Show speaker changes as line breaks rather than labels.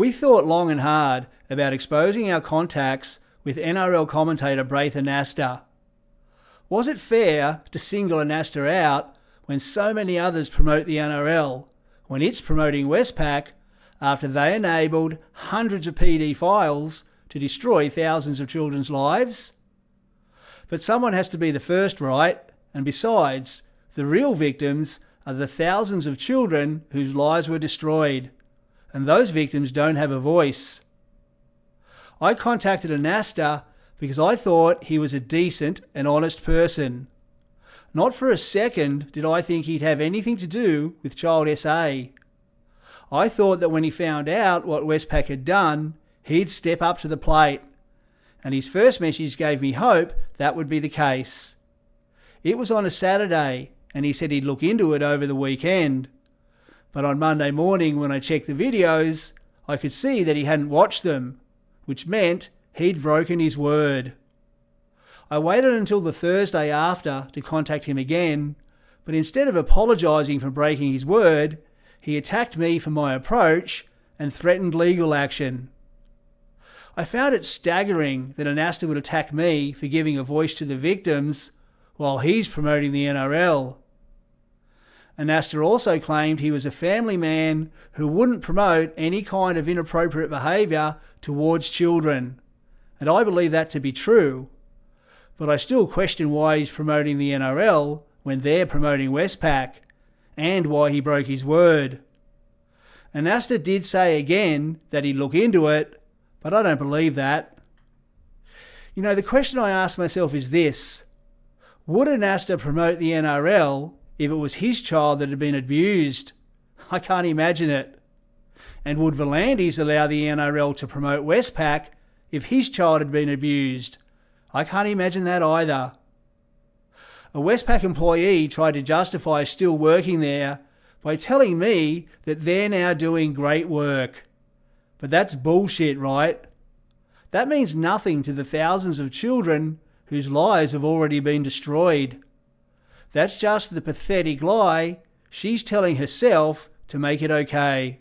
We thought long and hard about exposing our contacts with NRL commentator Braith Anasta. Was it fair to single Anasta out when so many others promote the NRL, when it's promoting Westpac after they enabled hundreds of PD files to destroy thousands of children's lives? But someone has to be the first, right? And besides, the real victims are the thousands of children whose lives were destroyed, and those victims don't have a voice. I contacted Anasta because I thought he was a decent and honest person. Not for a second did I think he'd have anything to do with Child SA. I thought that when he found out what Westpac had done, he'd step up to the plate, and his first message gave me hope that would be the case. It was on a Saturday, and he said he'd look into it over the weekend. But on Monday morning, when I checked the videos, I could see that he hadn't watched them, which meant he'd broken his word. I waited until the Thursday after to contact him again, but instead of apologising for breaking his word, he attacked me for my approach and threatened legal action. I found it staggering that Anasta would attack me for giving a voice to the victims while he's promoting the NRL. Anasta also claimed he was a family man who wouldn't promote any kind of inappropriate behaviour towards children, and I believe that to be true. But I still question why he's promoting the NRL when they're promoting Westpac, and why he broke his word. Anasta did say again that he'd look into it, but I don't believe that. You know, the question I ask myself is this: would Anasta promote the NRL if it was his child that had been abused? I can't imagine it. And would Volandis allow the NRL to promote Westpac if his child had been abused? I can't imagine that either. A Westpac employee tried to justify still working there by telling me that they're now doing great work. But that's bullshit, right? That means nothing to the thousands of children whose lives have already been destroyed. That's just the pathetic lie she's telling herself to make it okay.